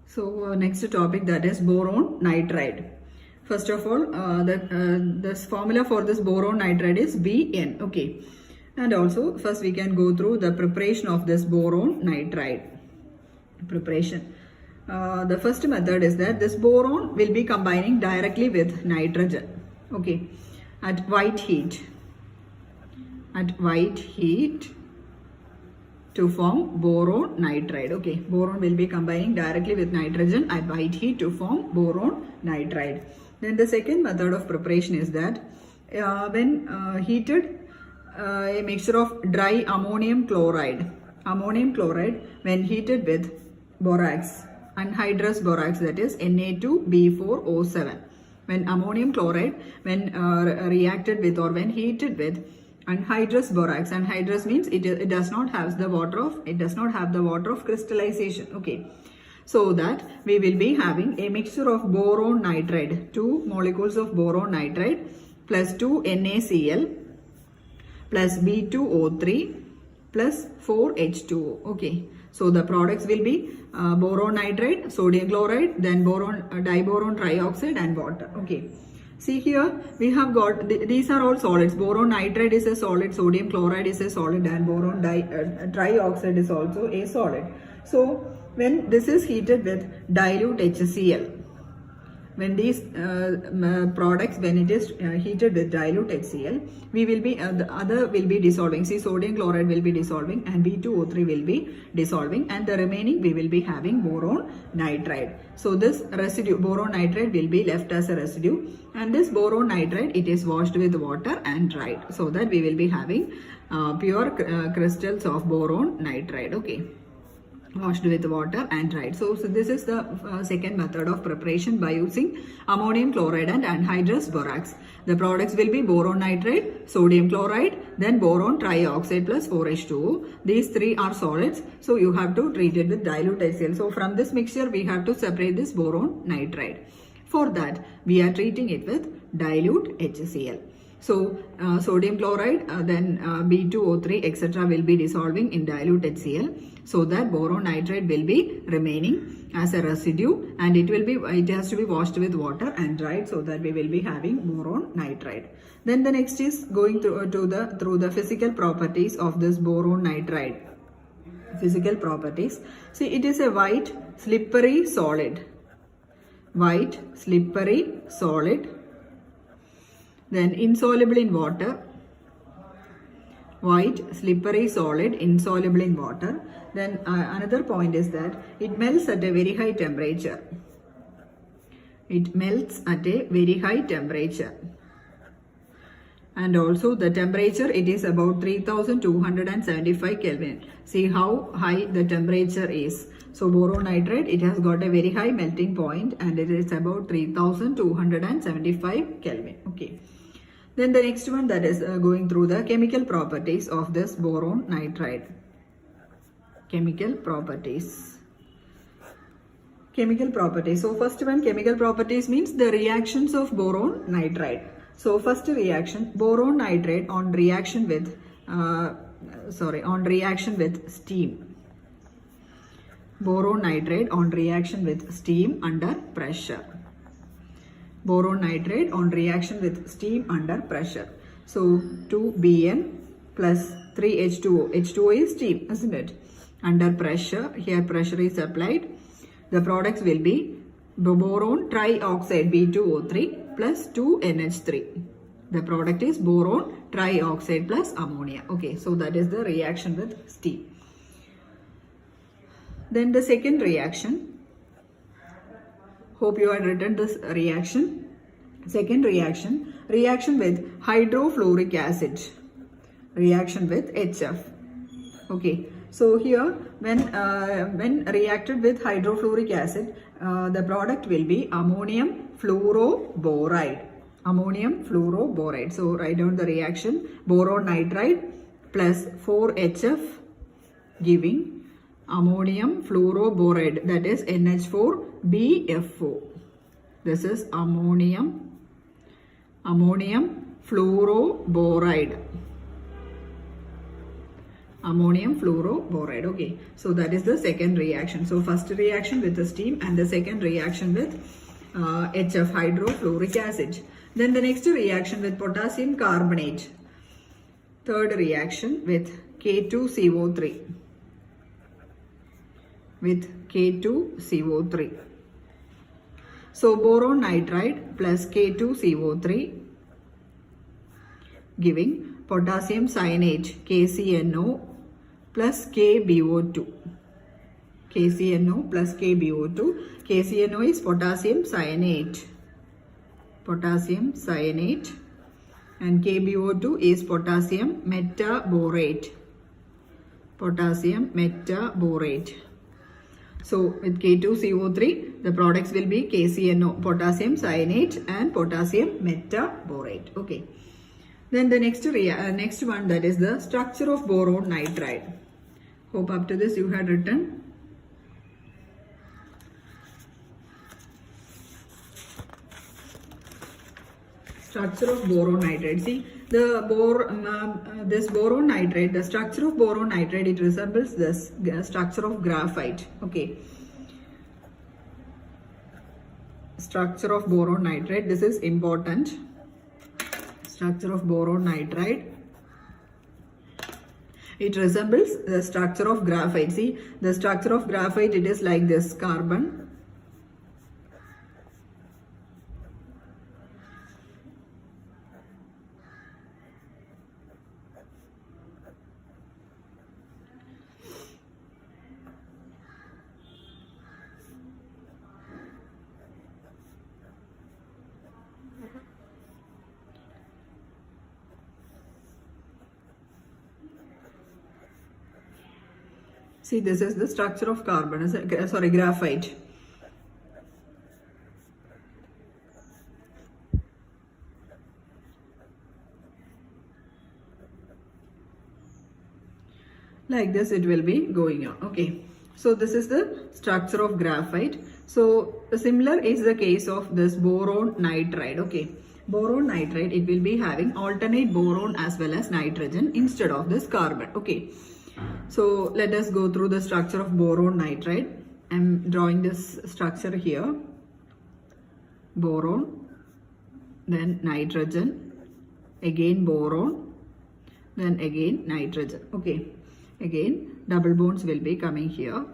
So next topic, that is boron nitride. First of all, this formula for this boron nitride is Bn. Okay, and also first we can go through the preparation of this boron nitride. Preparation. The first method is that this boron will be combining directly with nitrogen. Okay, at white heat. At white heat to form boron nitride. Okay, boron will be combining directly with nitrogen at white heat to form boron nitride. Then the second method of preparation is that when heated, a mixture of dry ammonium chloride when heated with borax, anhydrous borax, that is Na2B4O7. When ammonium chloride when reacted with or when heated with anhydrous borax. Anhydrous means it does not have the water of crystallization. Okay, so that we will be having a mixture of boron nitride, 2 molecules of boron nitride plus 2 NaCl plus B2O3 plus 4H2O. Okay, so the products will be boron nitride, sodium chloride, then boron diboron trioxide and water. Okay, see here we have got these are all solids. Boron nitride is a solid, sodium chloride is a solid, and boron trioxide is also a solid. So when this is heated with dilute HCl, when these products, when it is heated with dilute HCl, we will be the other will be dissolving. See, sodium chloride will be dissolving and B2O3 will be dissolving, and the remaining we will be having boron nitride. So this residue boron nitride will be left as a residue, and this boron nitride, it is washed with water and dried, so that we will be having pure crystals of boron nitride. Okay, washed with water and dried. So this is the second method of preparation by using ammonium chloride and anhydrous borax. The products will be boron nitride, sodium chloride, then boron trioxide plus 4H2O. These three are solids, so you have to treat it with dilute HCl. So from this mixture we have to separate this boron nitride. For that we are treating it with dilute HCl. So sodium chloride, then B2O3 etc. will be dissolving in dilute HCl, so that boron nitride will be remaining as a residue, and it has to be washed with water and dried, so that we will be having boron nitride. Then the next is going through the physical properties of this boron nitride. Physical properties. See, it is a white slippery solid. White slippery solid. Then insoluble in water. White slippery solid, insoluble in water. Then another point is that it melts at a very high temperature. It melts at a very high temperature. And also the temperature, it is about 3275 Kelvin. See how high the temperature is. So boron nitride, it has got a very high melting point, and it is about 3275 Kelvin. Okay. Then the next one, that is going through the chemical properties of this boron nitride. Chemical properties. Chemical properties. So first one, chemical properties means the reactions of boron nitride. So first reaction, boron nitride on reaction with steam. Boron nitride on reaction with steam under pressure. Boron nitride on reaction with steam under pressure. So 2Bn plus 3H2O. H2O is steam, isn't it? Under pressure, here pressure is applied. The products will be boron trioxide B2O3 plus 2NH3. The product is boron trioxide plus ammonia. Okay, so that is the reaction with steam. Then the second reaction. Hope you had written this reaction. Second reaction, reaction with hydrofluoric acid. Reaction with HF. Okay, so here when reacted with hydrofluoric acid, the product will be ammonium fluoroboride. Ammonium fluoroboride. So write down the reaction, boron nitride plus 4HF giving ammonium fluoroboride, that is NH4BFO. This is ammonium fluoroboride. ammonium fluoroboride. Okay, so that is the second reaction. So first reaction with the steam and the second reaction with HF, hydrofluoric acid. Then the next reaction with potassium carbonate. Third reaction with K2CO3. With K2CO3. So boron nitride plus K2CO3 giving potassium cyanate KCNO plus KBO2. KCNO plus KBO2. KCNO is potassium cyanate. Potassium cyanate. And KBO2 is potassium metaborate. Potassium metaborate. So with K2CO3, the products will be KCNO, potassium cyanate and potassium metaborate. Okay. Then the next one, that is the structure of boron nitride. Hope up to this you had written. Structure of boron nitride. See, this boron nitride, the structure of boron nitride, it resembles this structure of graphite. Okay. Structure of boron nitride, this is important. Structure of boron nitride, it resembles the structure of graphite. See, the structure of graphite, it is like this: carbon, see, this is the structure of carbon, graphite. Like this it will be going on. Okay. So this is the structure of graphite. So similar is the case of this boron nitride. Okay. Boron nitride, it will be having alternate boron as well as nitrogen instead of this carbon. Okay. So let us go through the structure of boron nitride. I am drawing this structure here. Boron, then nitrogen, again boron, then again nitrogen. Okay. Again double bonds will be coming here.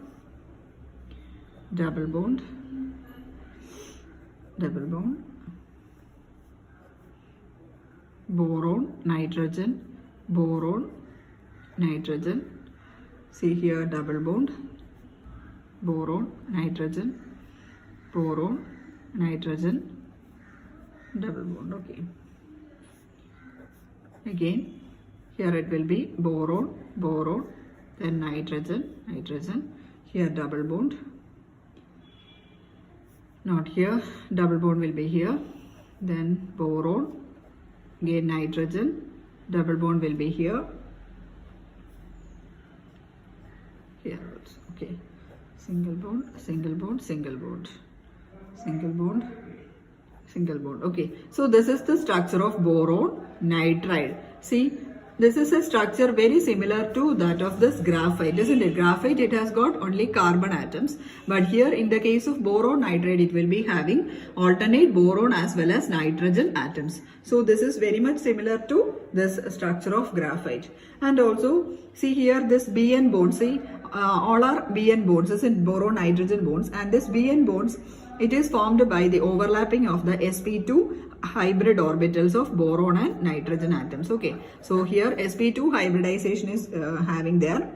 Double bond, double bond, boron, nitrogen, boron, nitrogen. See here, double bond, boron, nitrogen, boron, nitrogen, double bond. Okay. Again, here it will be boron, boron, then nitrogen, nitrogen. Here double bond. Not here, double bond will be here. Then boron, again nitrogen, double bond will be here. Here also. Okay. Single bond, single bond, single bond, single bond, single bond. Okay. So this is the structure of boron nitride. See, this is a structure very similar to that of this graphite, isn't it? Graphite, it has got only carbon atoms. But here in the case of boron nitride, it will be having alternate boron as well as nitrogen atoms. So this is very much similar to this structure of graphite. And also, see here this BN bond. See, all are BN bonds, isn't boron nitrogen bonds. And this BN bonds, it is formed by the overlapping of the sp2 hybrid orbitals of boron and nitrogen atoms. Okay, so here sp2 hybridization is having there.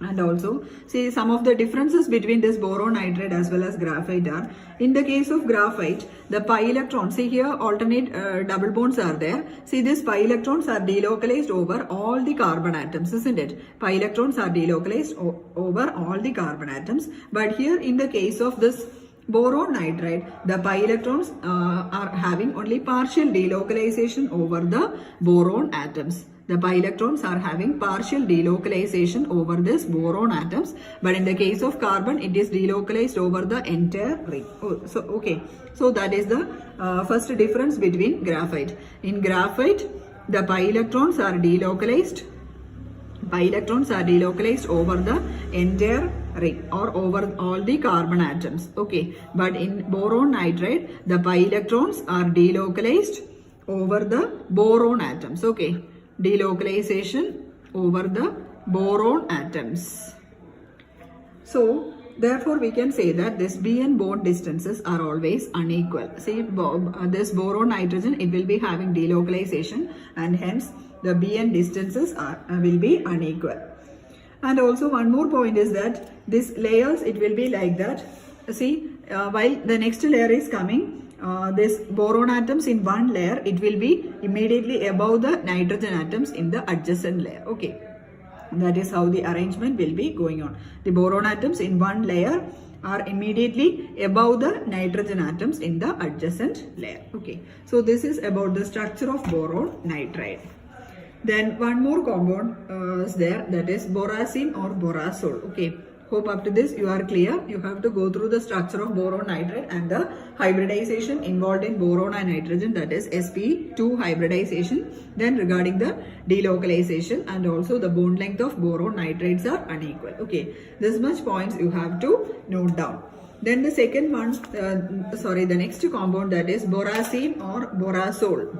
And also, see, some of the differences between this boron nitride as well as graphite are, in the case of graphite, the pi electrons, see here alternate double bonds are there. See, these pi electrons are delocalized over all the carbon atoms, isn't it? Pi electrons are delocalized over all the carbon atoms. But here in the case of this boron nitride, the pi electrons are having only partial delocalization over the boron atoms. The pi electrons are having partial delocalization over this boron atoms, but in the case of carbon, it is delocalized over the entire ring. So that is the first difference between graphite. In graphite, the pi electrons are delocalized Pi electrons are delocalized over the entire ring or over all the carbon atoms. Okay, but in boron nitride, the pi electrons are delocalized over the boron atoms. Okay, delocalization over the boron atoms. So therefore we can say that this BN bond distances are always unequal. See, this boron nitrogen, it will be having delocalization, and hence the BN distances will be unequal. And also one more point is that this layers, it will be like that. See, while the next layer is coming, this boron atoms in one layer, it will be immediately above the nitrogen atoms in the adjacent layer. Okay, that is how the arrangement will be going on. The boron atoms in one layer are immediately above the nitrogen atoms in the adjacent layer. Okay, so this is about the structure of boron nitride. Then one more compound is there, that is boracene or borazole. Okay, hope up to this you are clear. You have to go through the structure of boron nitride and the hybridization involved in boron and nitrogen, that is sp2 hybridization. Then regarding the delocalization and also the bond length of boron nitrides are unequal. Okay, this much points you have to note down. Then the second one, the next compound, that is boracene or borazole.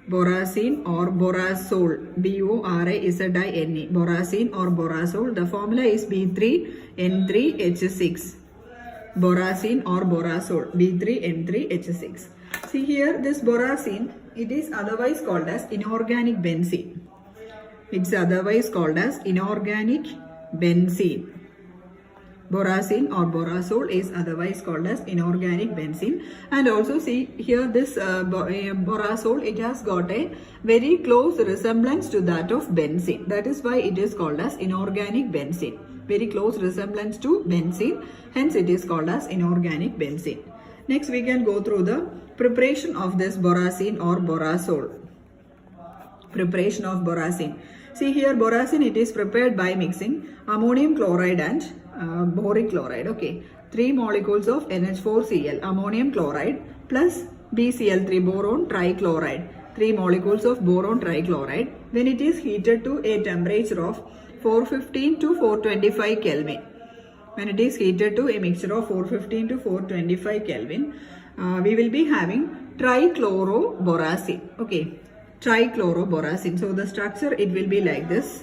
Boracene or borazole, B-O-R-A-Z-I-N-E, boracene or borazole. The formula is B3N3H6. Boracene or borazole, B3N3H6. See here, this boracene, it is otherwise called as inorganic benzene. It's otherwise called as inorganic benzene. Boracene or borazole is otherwise called as inorganic benzene. And also see here, this borazole, it has got a very close resemblance to that of benzene. That is why it is called as inorganic benzene. Very close resemblance to benzene, hence it is called as inorganic benzene. Next we can go through the preparation of this boracene or borazole. Preparation of boracene. See here, boracene, it is prepared by mixing ammonium chloride and boric chloride. Okay, 3 molecules of NH4Cl, ammonium chloride, plus BCl3, boron trichloride, 3 molecules of boron trichloride, when it is heated to a temperature of 415 to 425 Kelvin. When it is heated to a mixture of 415 to 425 Kelvin, we will be having trichloroboracene. Okay, trichloroboracene. So the structure, it will be like this.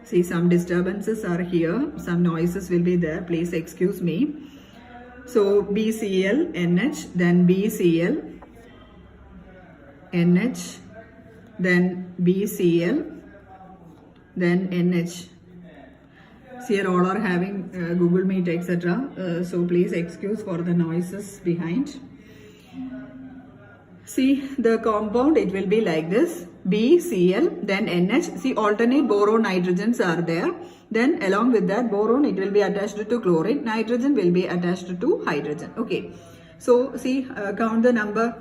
See, some disturbances are here, some noises will be there, please excuse me. So BCl, NH, then BCl, NH, then BCl, then NH. Here all are having Google Meet, etc. So please excuse for the noises behind. See, the compound, it will be like this. BCl, then NH. See, alternate boron nitrogens are there. Then along with that boron, it will be attached to chlorine. Nitrogen will be attached to hydrogen. Okay. So see, count the number.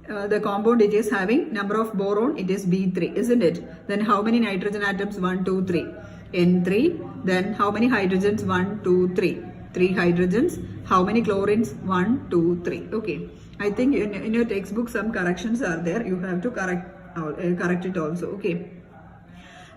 The compound, it is having number of boron, it is B3, isn't it? Then how many nitrogen atoms? 1, 2, 3. N3. Then how many hydrogens? 1, 2, 3. 3 hydrogens. How many chlorines? 1, 2, 3. Okay. I think in your textbook some corrections are there. You have to correct it also. Okay.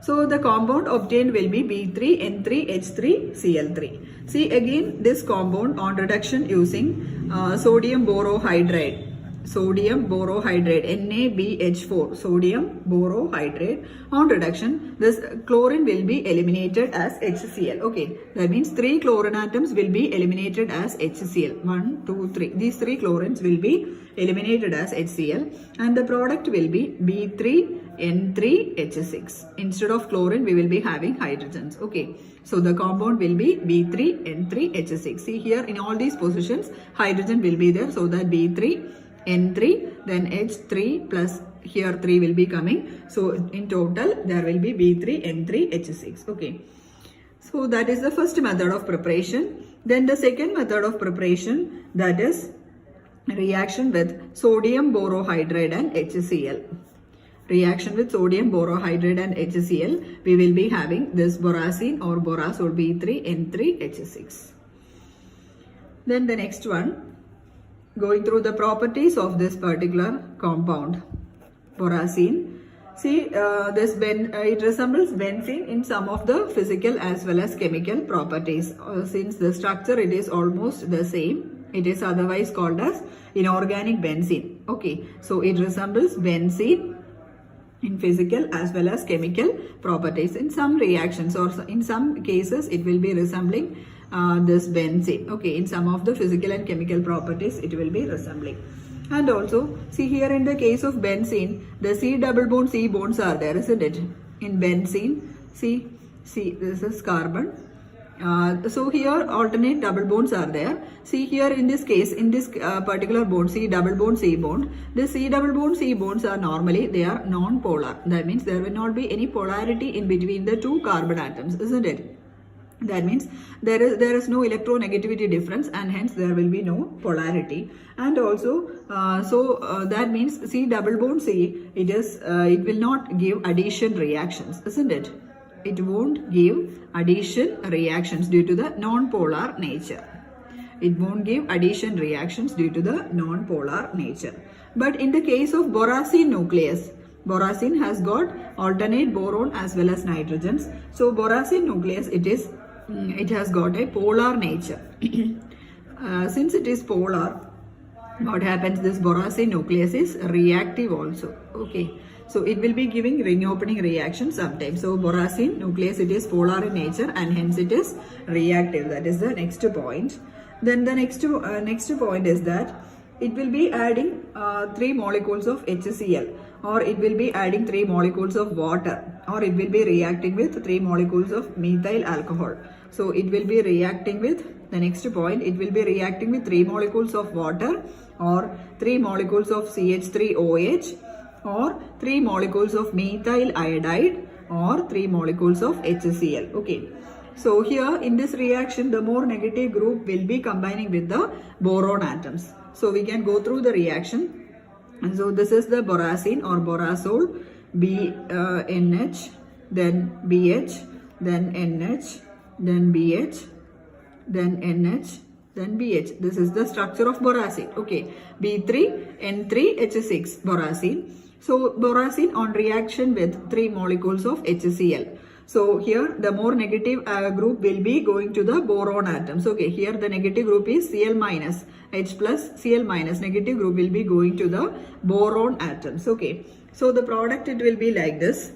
So the compound obtained will be B3N3H3Cl3. See again this compound on reduction using sodium borohydride. Sodium borohydride, NaBH4, sodium borohydride. On reduction, this chlorine will be eliminated as HCl. Okay, that means 3 chlorine atoms will be eliminated as HCl. 1, 2, 3. These 3 chlorines will be eliminated as HCl, and the product will be B3N3H6. Instead of chlorine, we will be having hydrogens. Okay, so the compound will be B3N3H6. See here, in all these positions, hydrogen will be there, so that B3N3, then H3 plus here 3 will be coming. So in total there will be B3N3H6. Okay. So that is the first method of preparation. Then the second method of preparation, that is reaction with sodium borohydride and HCl. Reaction with sodium borohydride and HCl, we will be having this boracene or borazole B3N3H6. Then the next one, going through the properties of this particular compound, boracene. See, it resembles benzene in some of the physical as well as chemical properties. Since the structure it is almost the same, it is otherwise called as inorganic benzene. Okay, so it resembles benzene in physical as well as chemical properties. In some reactions or in some cases, it will be resembling this benzene. Okay, in some of the physical and chemical properties, it will be resembling. And also, see here in the case of benzene, the C double bond C bonds are there, isn't it? In benzene, see, this is carbon. So here alternate double bonds are there. See here in this case, in this particular bond, C double bond C bond, the C double bond C bonds are normally, they are non-polar. That means there will not be any polarity in between the two carbon atoms, isn't it? That means there is no electronegativity difference, and hence there will be no polarity. And also, that means C double bond C, it will not give addition reactions, isn't it? It won't give addition reactions due to the non-polar nature. It won't give addition reactions due to the non-polar nature. But in the case of boracene nucleus, boracene has got alternate boron as well as nitrogens. So boracene nucleus, it has got a polar nature. Since it is polar, what happens, this boracene nucleus is reactive also. Okay, so it will be giving ring opening reaction sometimes. So boracene nucleus, it is polar in nature and hence it is reactive. That is the next point. Then the next point is that it will be adding 3 molecules of HCl, or it will be adding 3 molecules of water, or it will be reacting with 3 molecules of methyl alcohol. So it will be reacting with, the next point, it will be reacting with 3 molecules of water, or 3 molecules of CH3OH, or 3 molecules of methyl iodide, or 3 molecules of HCl. Okay. So here in this reaction, the more negative group will be combining with the boron atoms. So we can go through the reaction. And so this is the boracene or borazole, BNH, then BH, then NH, then BH, then NH, then BH. This is the structure of boracene. Okay, B3N3H6 boracene. So boracene on reaction with 3 molecules of HCl. So here the more negative group will be going to the boron atoms. Okay, here the negative group is Cl minus, H plus Cl minus. Negative group will be going to the boron atoms. Okay, so the product, it will be like this: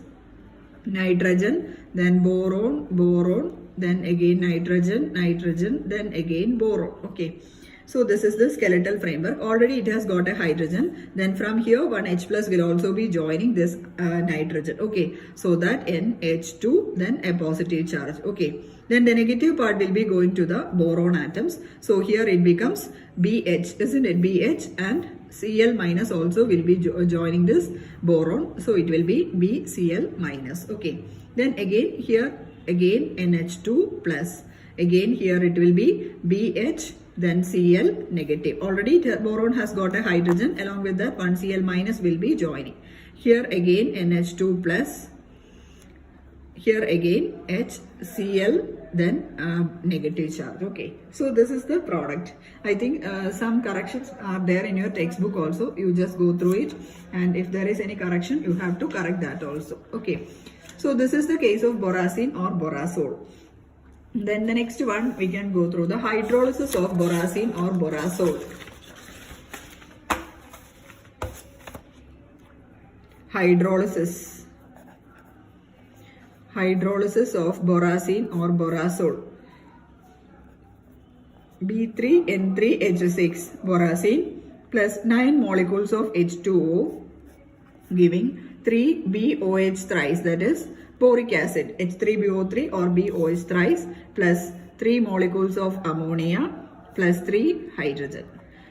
nitrogen, then boron, boron, then again nitrogen, nitrogen, then again boron. Okay. So this is the skeletal framework. Already it has got a hydrogen. Then from here one H plus will also be joining this nitrogen. Okay. So that NH2, then a positive charge. Okay. Then the negative part will be going to the boron atoms. So here it becomes BH, isn't it? BH, and Cl minus also will be joining this boron. So it will be BCl minus. Okay. Then again here, again NH2 plus. Again here it will be BH, then Cl negative. Already boron has got a hydrogen. Along with that, one Cl minus will be joining. Here again NH2 plus. Here again HCl, then negative charge. Okay, so this is the product. I think some corrections are there in your textbook also. You just go through it, and if there is any correction, you have to correct that also. Okay, so this is the case of boracene or borazole. Then the next one, we can go through the hydrolysis of boracene or borazole. Hydrolysis of boracene or borazole. B3N3H6 boracene plus 9 molecules of H2O, giving 3 BOH thrice, that is boric acid, H3BO3 or BOH thrice, plus 3 molecules of ammonia plus 3 hydrogen.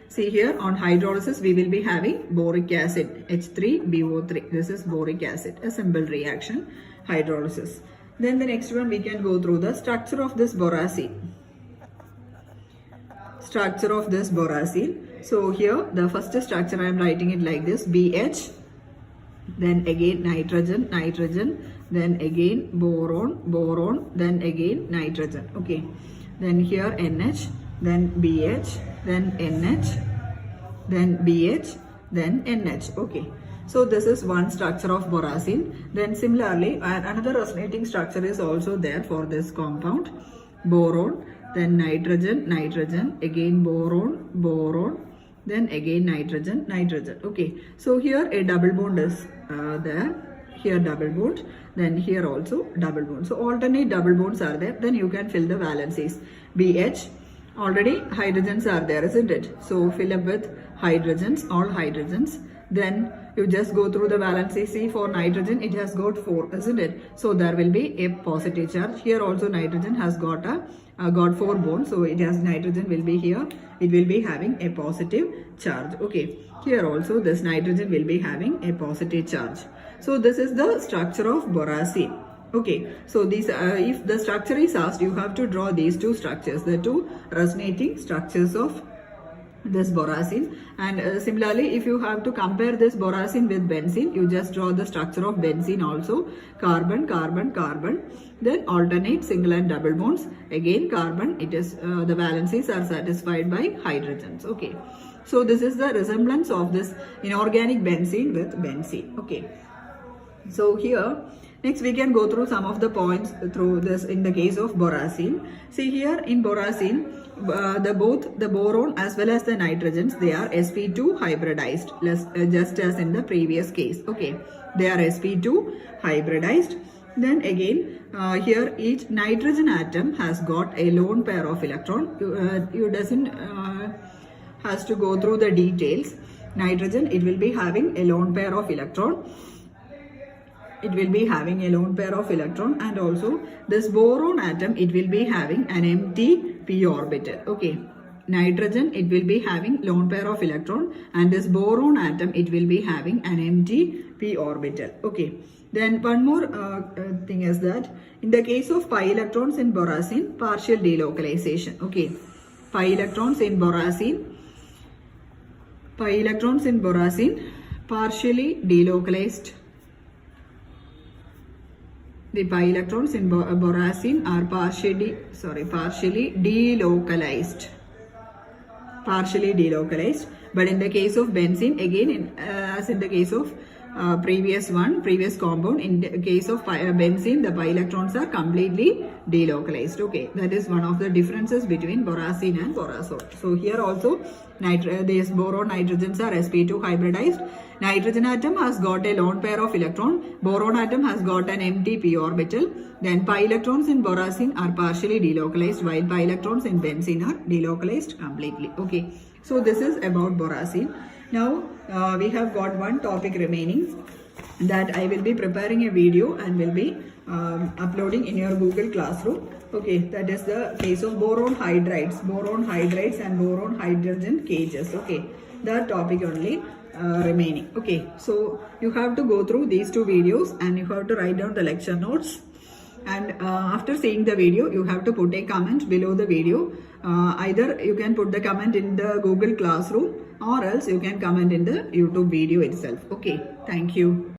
See here on hydrolysis we will be having boric acid, H3BO3. This is boric acid, a simple reaction, hydrolysis. Then the next one, we can go through the structure of this boracene. Structure of this boracene. So here the first structure I am writing it like this: BH, then again nitrogen, nitrogen, then again boron, boron, then again nitrogen. Okay, then here NH, then BH, then NH, then BH, then NH. Okay. So this is one structure of boracene. Then similarly, another resonating structure is also there for this compound. Boron, then nitrogen, nitrogen, again boron, boron, then again nitrogen, nitrogen. Okay. So here a double bond is there. Here double bond, then here also double bond. So alternate double bonds are there. Then you can fill the valencies. BH, already hydrogens are there, isn't it? So fill up with hydrogens, all hydrogens. Then you just go through the valency. See, for nitrogen it has got 4, isn't it? So there will be a positive charge. Here also nitrogen has got got 4 bonds. So it has nitrogen will be here. It will be having a positive charge. Okay. Here also this nitrogen will be having a positive charge. So this is the structure of boracene. Okay, so these if the structure is asked, you have to draw these two structures, the two resonating structures of this boracene. And similarly, if you have to compare this boracene with benzene, you just draw the structure of benzene also. Carbon, carbon, carbon. Then alternate single and double bonds. Again carbon, it is the valencies are satisfied by hydrogens. Okay, so this is the resemblance of this inorganic benzene with benzene. Okay, so here next we can go through some of the points through this in the case of boracene. See, here in boracene, both the boron as well as the nitrogens, they are sp2 hybridized, just as in the previous case. Okay, they are sp2 hybridized. Then again here each nitrogen atom has got a lone pair of electron. You doesn't has to go through the details. Nitrogen, it will be having a lone pair of electron. It will be having a lone pair of electron, and also this boron atom, it will be having an empty p orbital. Okay, nitrogen, it will be having lone pair of electron, and this boron atom, it will be having an empty p orbital. Okay, then one more thing is that in the case of pi electrons in boracene, partial delocalization. Okay, pi electrons in boracene partially delocalized. The pi electrons in boracene are partially delocalized. But in the case of benzene, again as in the case of previous compound, in the case of benzene, the pi electrons are completely delocalized. Okay, that is one of the differences between boracene and borazole. So here also these boron nitrogens are sp2 hybridized. Nitrogen atom has got a lone pair of electron. Boron atom has got an empty p orbital. Then pi electrons in boracene are partially delocalized, while pi electrons in benzene are delocalized completely. Okay, so this is about boracene. Now we have got one topic remaining that I will be preparing a video and will be uploading in your Google Classroom. Okay, that is the case of boron hydrides and boron hydrogen cages. Okay, that topic only remaining. Okay, so you have to go through these two videos and you have to write down the lecture notes. And after seeing the video, you have to put a comment below the video. Either you can put the comment in the Google Classroom, or else you can comment in the YouTube video itself. Okay, thank you.